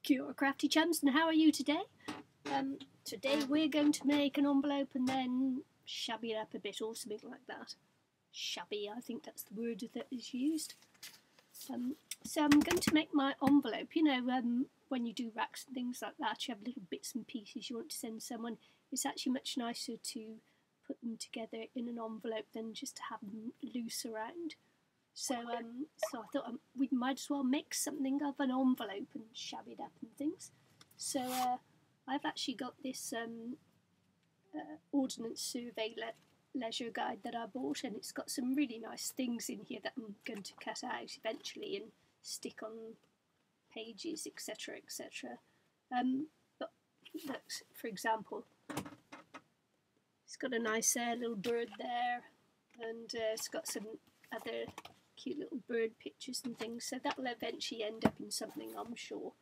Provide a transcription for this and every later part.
Kia ora, crafty chums, and how are you today? Today we're going to make an envelope and then shabby it up a bit or something like that. Shabby, I think that's the word that is used. So I'm going to make my envelope. You know, when you do racks and things like that, you have little bits and pieces you want to send someone. It's actually much nicer to put them together in an envelope than just to have them loose around. So I thought we might as well make something of an envelope and shabby it up and things. So I've actually got this Ordnance Survey leisure guide that I bought, and it's got some really nice things in here that I'm going to cut out eventually and stick on pages, etc, etc. But look, for example, it's got a nice little bird there, and it's got some other cute little bird pictures and things, so that will eventually end up in something, I'm sure.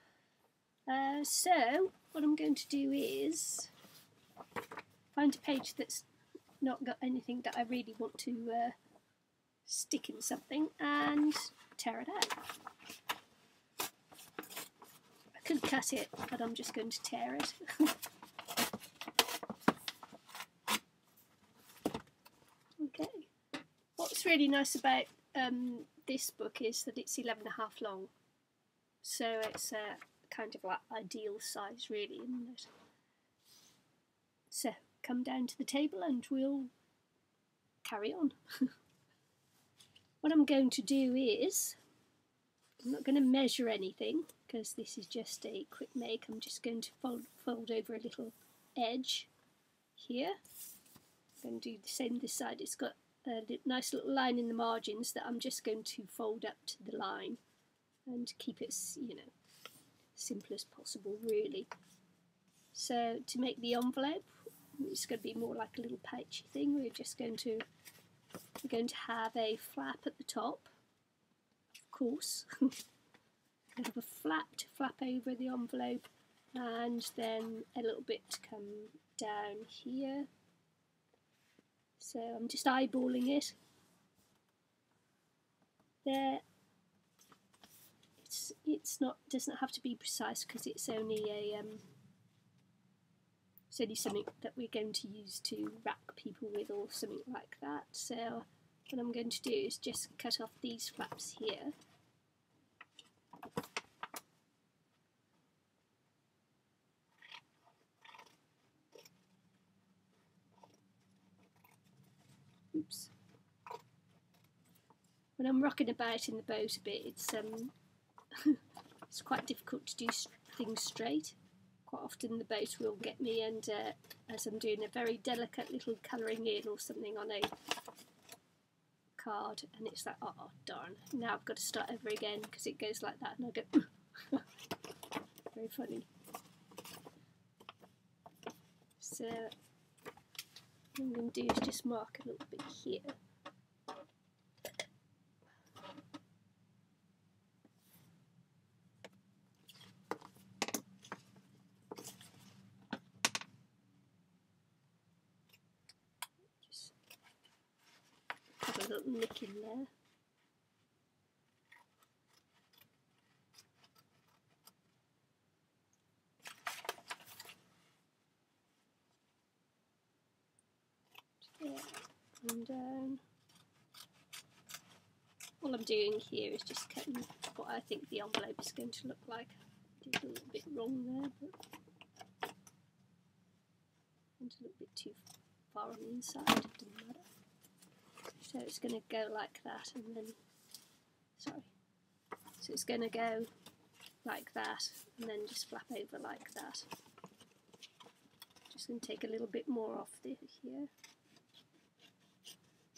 So what I'm going to do is find a page that's not got anything that I really want to stick in something and tear it out. I could cut it, but I'm just going to tear it. Okay. What's really nice about this book is that it's 11.5 long, so it's kind of like ideal size, really, isn't it? So come down to the table and we'll carry on. What I'm going to do is, I'm not going to measure anything because this is just a quick make. I'm just going to fold over a little edge here. I'm going to do the same this side. It's got a nice little line in the margins that I'm just going to fold up to the line and keep it, you know, simple as possible, really. So to make the envelope, it's going to be more like a little pouchy thing. We're going to have a flap at the top, of course. We have a flap to flap over the envelope, and then a little bit to come down here. So I'm just eyeballing it. There. Doesn't have to be precise because it's only something that we're going to use to rack people with or something like that. So what I'm going to do is just cut off these flaps here. Oops. When I'm rocking about in the boat a bit, it's it's quite difficult to do things straight. Quite often the boat will get me, and as I'm doing a very delicate little colouring in or something on a card, and it's like, oh darn, now I've got to start over again because it goes like that, and I go very funny. So what I'm going to do is just mark a little bit here. Have a little nick in there. Yeah, and down. All I'm doing here is just cutting what I think the envelope is going to look like. Did a little bit wrong there, but went a little bit too far on the inside, it didn't matter. So it's going to go like that, and then, sorry, so it's going to go like that, and then just flap over like that. Just going to take a little bit more off here.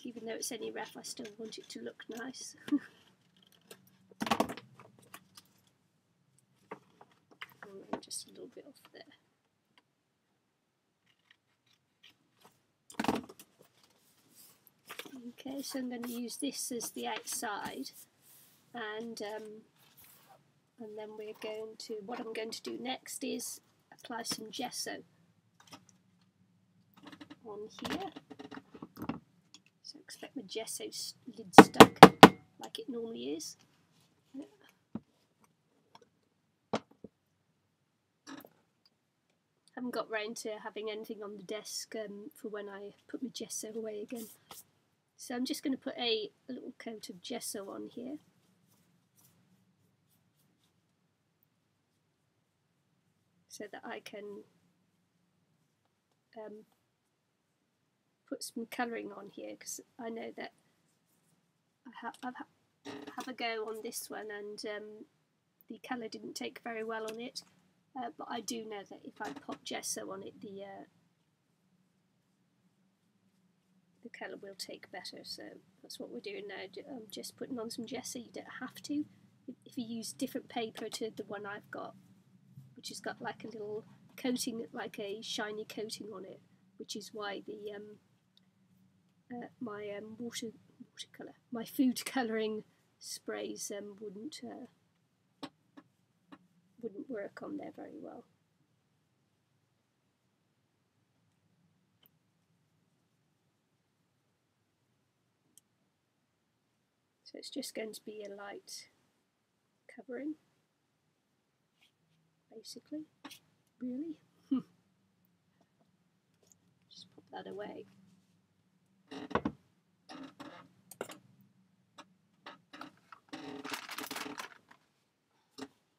Even though it's only rough, I still want it to look nice. And just a little bit off there. Okay, so I'm going to use this as the outside, and then we're going to, what I'm going to do next is apply some gesso on here. So expect my gesso lid stuck like it normally is. haven't got round to having anything on the desk for when I put my gesso away again. So I'm just going to put a little coat of gesso on here. So that I can put some colouring on here, because I know that I've have a go on this one and the colour didn't take very well on it, but I do know that if I pop gesso on it, the colour will take better. So that's what we're doing now. I'm just putting on some gesso. You don't have to. If you use different paper to the one I've got, which has got like a little coating, like a shiny coating on it, which is why the my watercolour, my food colouring sprays wouldn't work on there very well. So it's just going to be a light covering, basically, really. Just pop that away.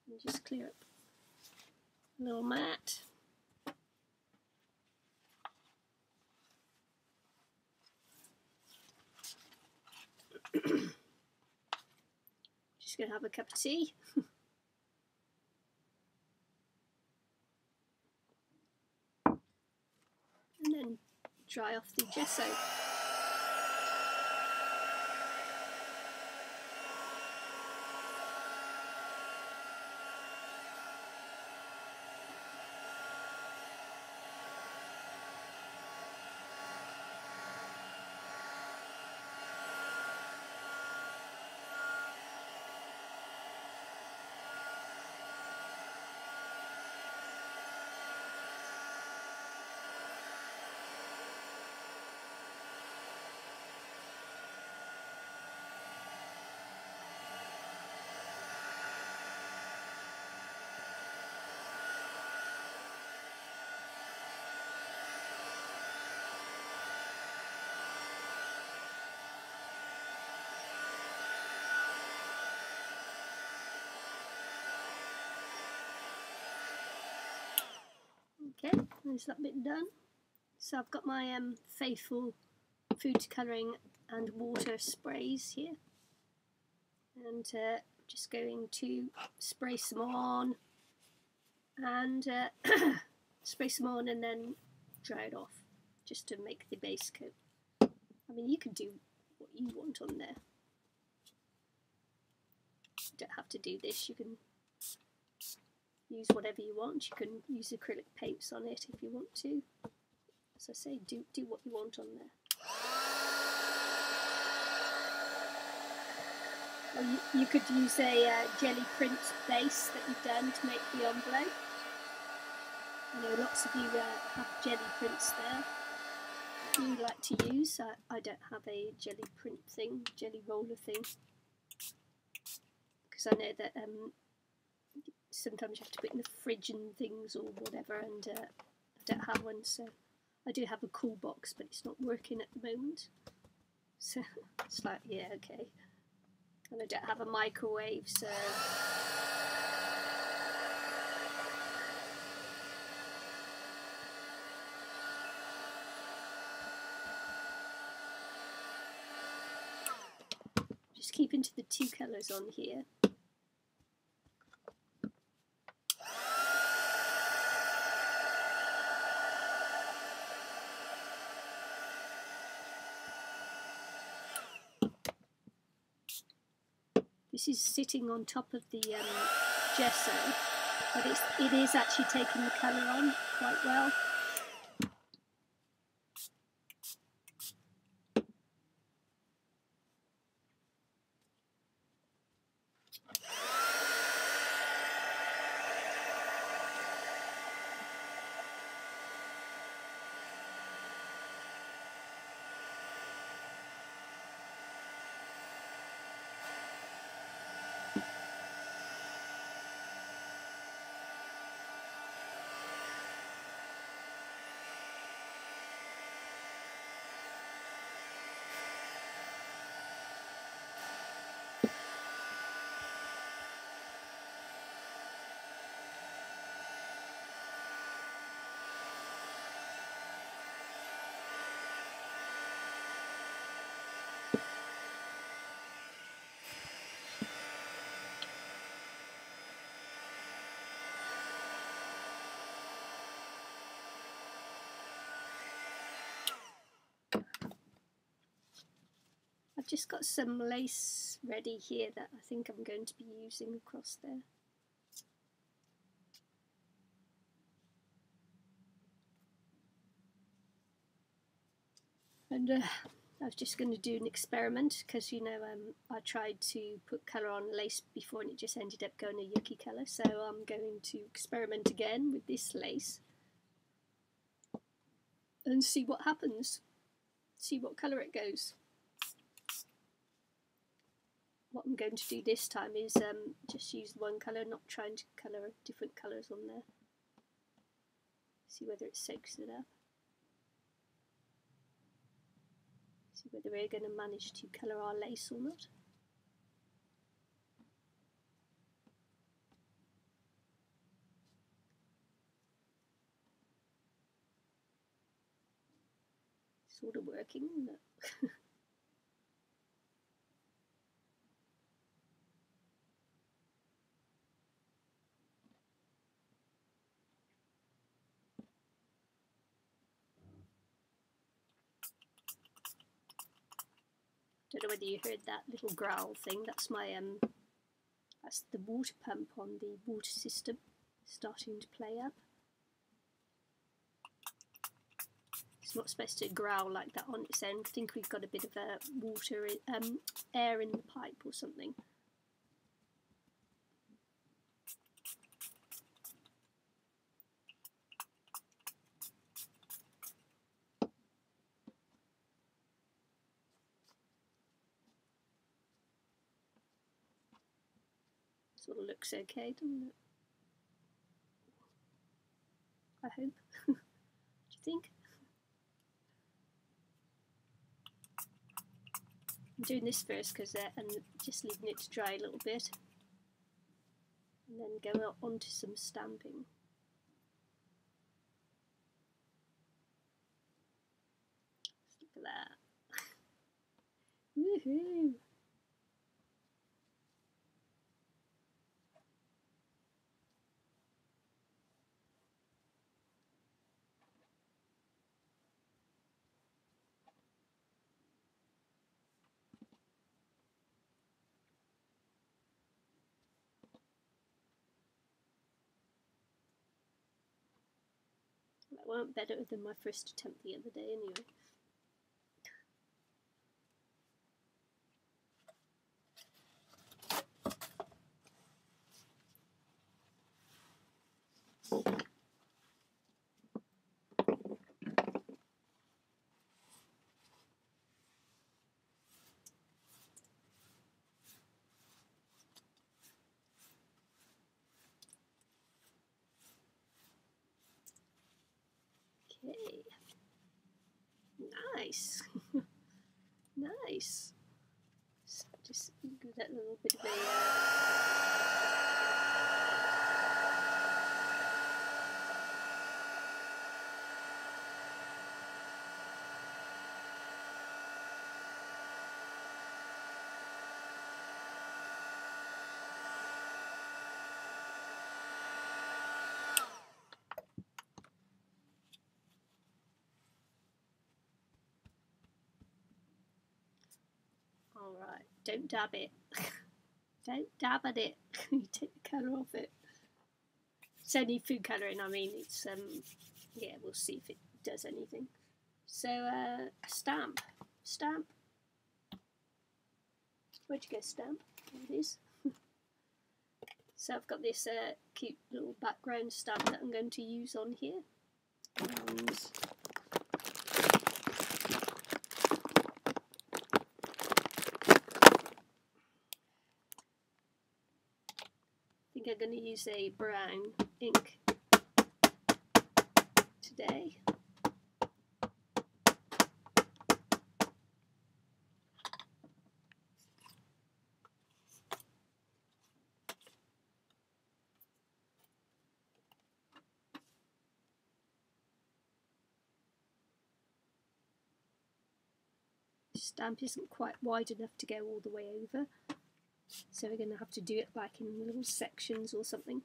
And just clear up a little mat. Just going to have a cup of tea. And then dry off the gesso. Okay, there's that bit done. So I've got my faithful food colouring and water sprays here, and just going to spray some on and spray some on and then dry it off, just to make the base coat. I mean, you can do what you want on there. You don't have to do this. You can use whatever you want. You can use acrylic paints on it if you want to. As I say, do what you want on there. Or you could use a jelly print base that you've done to make the envelope. I know lots of you have jelly prints there that you like to use. I don't have a jelly print thing, jelly roller thing, because I know that sometimes you have to put it in the fridge and things or whatever, and I don't have one. So I do have a cool box, but it's not working at the moment. So it's like, yeah, okay. And I don't have a microwave, so just keeping to the two colours on here. This is sitting on top of the gesso, but it is actually taking the colour on quite well. I've just got some lace ready here that I think I'm going to be using across there. And I was just going to do an experiment because, you know, I tried to put colour on lace before and it just ended up going a yucky colour. So I'm going to experiment again with this lace and see what happens. See what colour it goes. What I'm going to do this time is just use one colour, not trying to colour different colours on there. See whether it soaks it up. See whether we're going to manage to colour our lace or not. Sort of working, isn't it? Don't know whether you heard that little growl thing. That's my that's the water pump on the water system starting to play up. It's not supposed to growl like that on its own. I think we've got a bit of water, air in the pipe or something. Sort of looks okay, doesn't it? I hope. Do you think? I'm doing this first because and just leaving it to dry a little bit, and then go on to some stamping. Look at that! Woohoo! That went better than my first attempt the other day anyway. Okay. Nice. Nice. So just give that a little bit of a Alright, don't dab it. Don't dab at it. You take the colour off it. It's only food colouring, I mean, it's, yeah, we'll see if it does anything. So, stamp. Stamp. Where'd you go, stamp? There it is. So I've got this cute little background stamp that I'm going to use on here. And I think I'm going to use a brown ink today. Stamp isn't quite wide enough to go all the way over, so we're going to have to do it like in little sections or something.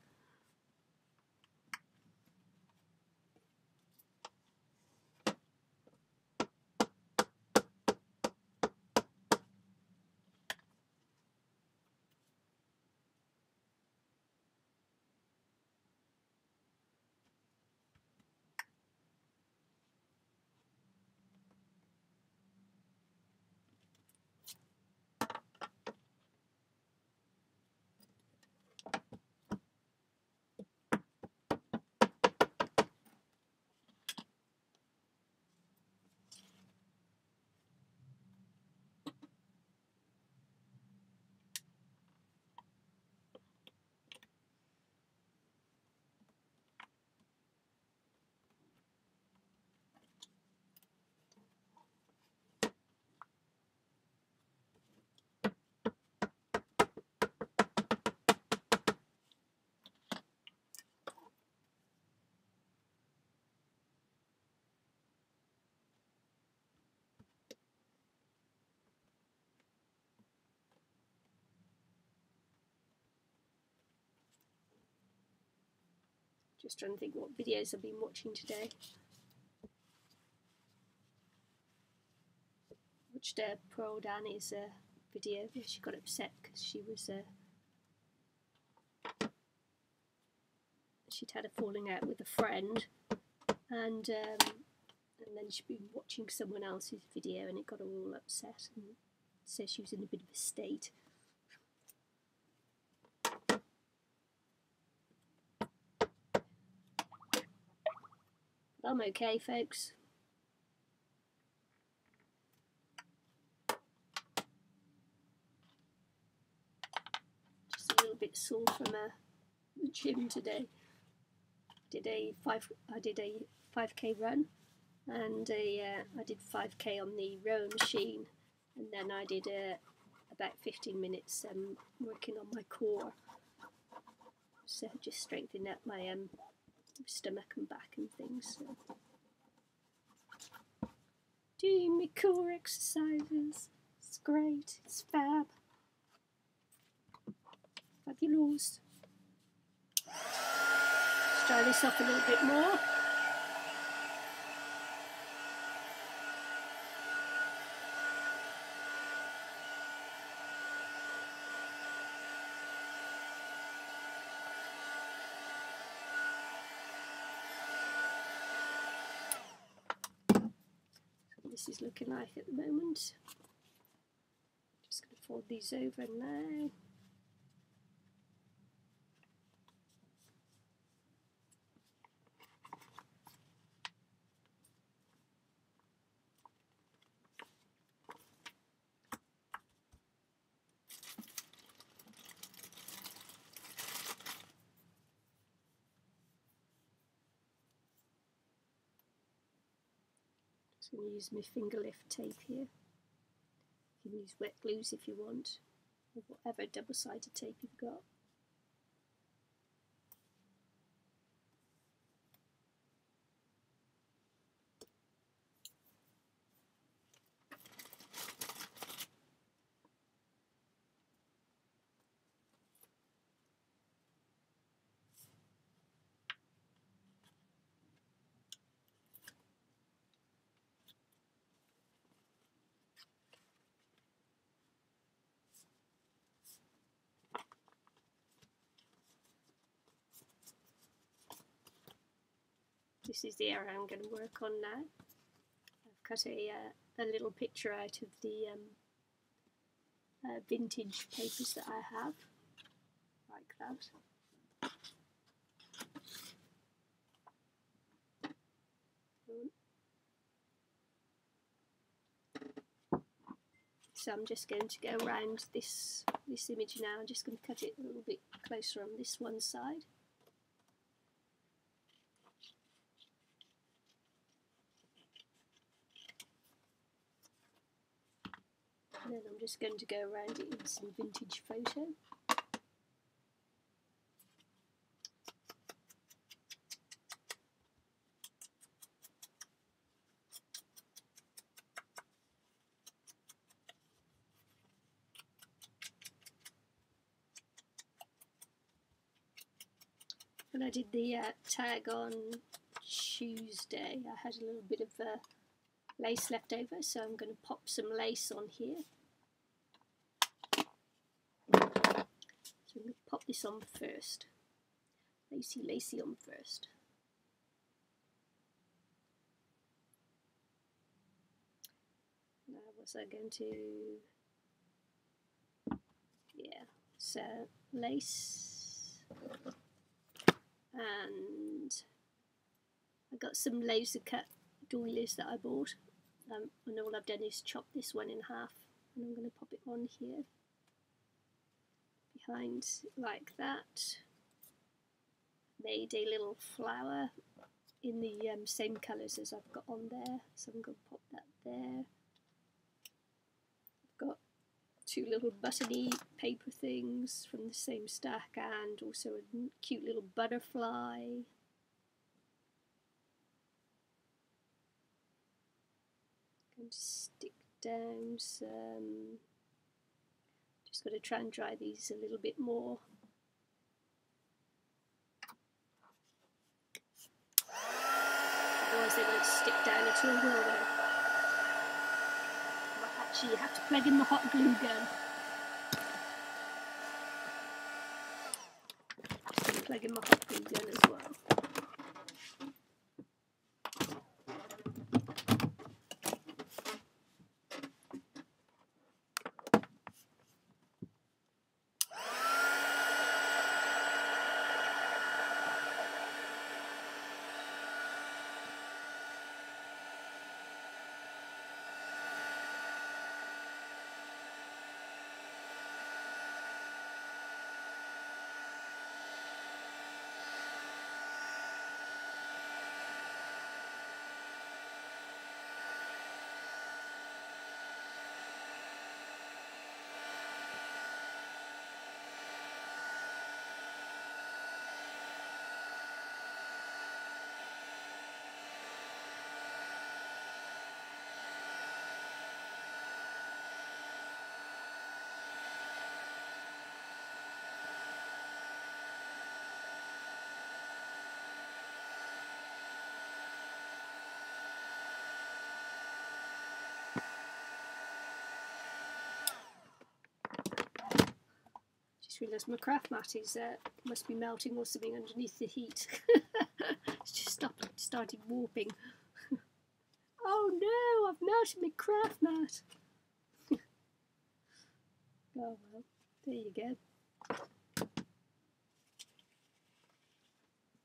Just trying to think what videos I've been watching today. Watched poor old Annie's video where she got upset because she was she'd had a falling out with a friend, and then she'd been watching someone else's video and it got her all upset and said she was in a bit of a state. I'm okay, folks. Just a little bit sore from the gym today. I did a 5k run, and I did 5k on the row machine, and then I did about 15 minutes working on my core. So just strengthening up my stomach and back and things. So. Doing my core exercises. It's great. It's fab. Fabulous. Let's dry this off a little bit more. This is looking like at the moment. Just going to fold these over now. I'm going to use my finger lift tape here. You can use wet glues if you want, or whatever double-sided tape you've got. This is the area I'm going to work on now. I've cut a little picture out of the vintage papers that I have, like that. So I'm just going to go around this image now. I'm just going to cut it a little bit closer on this one side. And then I'm just going to go around it in some vintage photo. When I did the tag on Tuesday, I had a little bit of lace left over, so I'm going to pop some lace on here. So I'm going to pop this on first. Lacy on first. Now was I going to... Yeah, so lace, and I got some laser cut doilies that I bought, and all I've done is chop this one in half, and I'm going to pop it on here behind like that. Made a little flower in the same colours as I've got on there, so I'm going to pop that there. I've got two little buttony paper things from the same stack, and also a cute little butterfly. Going to stick down some, just got to try and dry these a little bit more. they won't stick down at all, will they? But actually you have to plug in the hot glue gun. Plug in my hot glue gun as well. Realised my craft mat is must be melting or something underneath the heat. It's just started warping. Oh no, I've melted my craft mat. Oh well, there you go.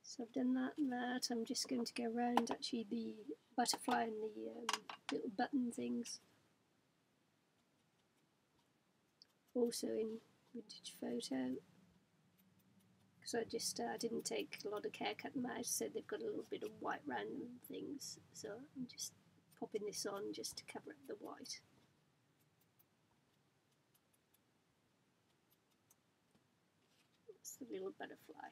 So I've done that and that. I'm just going to go around actually the butterfly and the little button things. Also in vintage photo, because I didn't take a lot of care cutting them out, so they've got a little bit of white random things, so I'm just popping this on just to cover up the white. It's the little butterfly.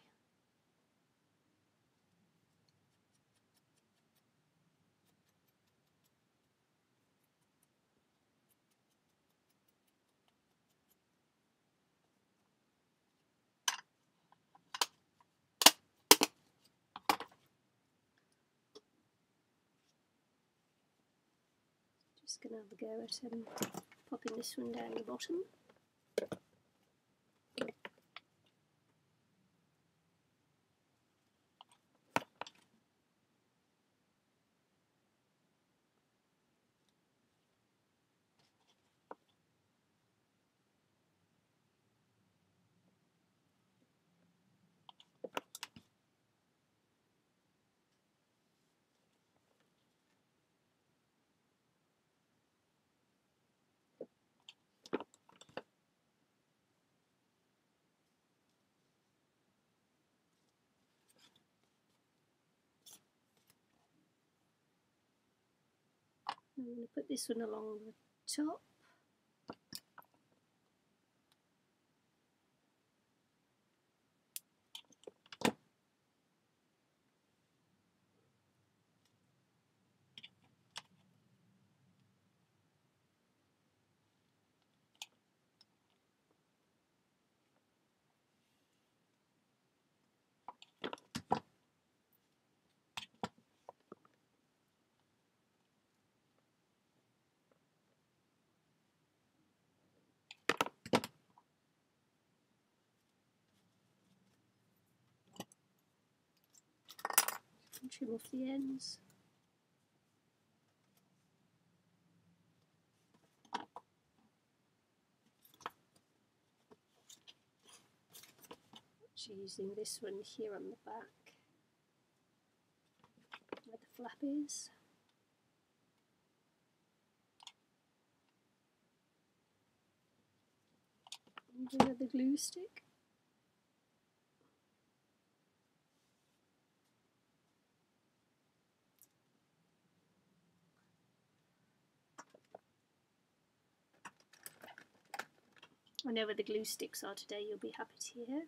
Just going to have a go at popping this one down the bottom. I'm going to put this one along the top. And trim off the ends. Actually using this one here on the back, where the flap is. And another glue stick. I know where the glue sticks are today, you'll be happy to hear.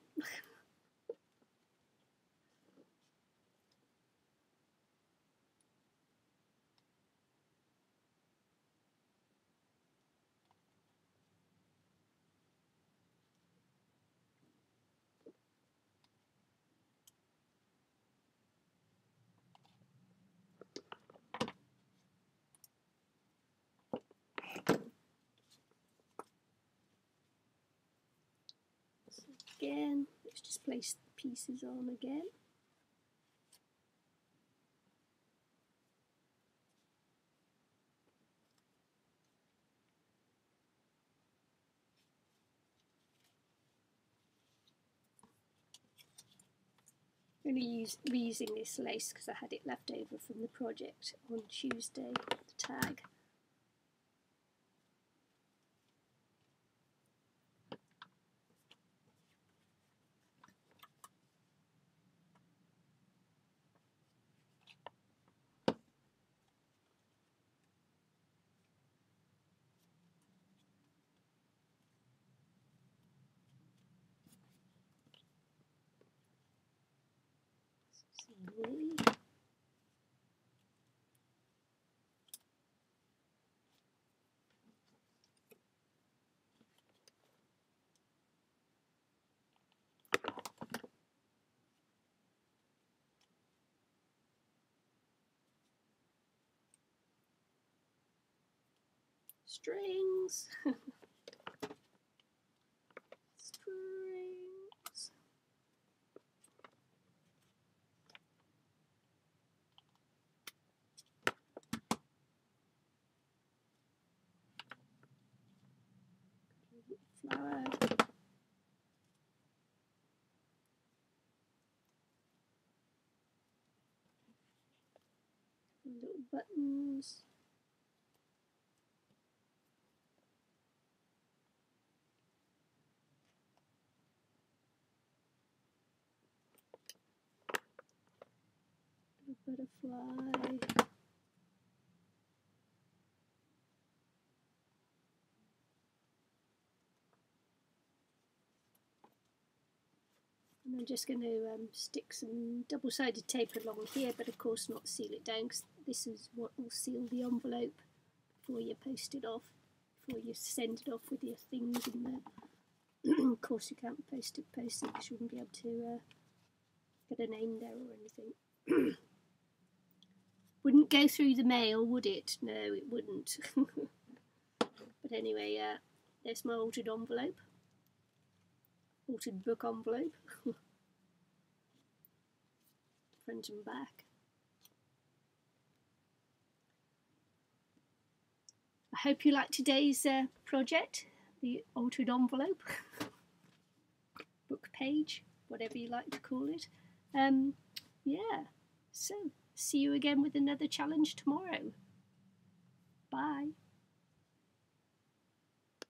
again. Let's just place the pieces on again. I'm only reusing this lace because I had it left over from the project on Tuesday, the tag. Really? Strings. Strings. Flower. Little buttons. Little butterfly. And I'm just going to stick some double-sided tape along here, but of course not seal it down, because this is what will seal the envelope before you post it off, before you send it off with your things in there. Of course you can't post it because you wouldn't be able to get a name there or anything. Wouldn't go through the mail, would it? No, it wouldn't. But anyway, there's my altered envelope. Altered book envelope. Front and back. I hope you liked today's project, the altered envelope, book page, whatever you like to call it. Yeah, so see you again with another challenge tomorrow. Bye.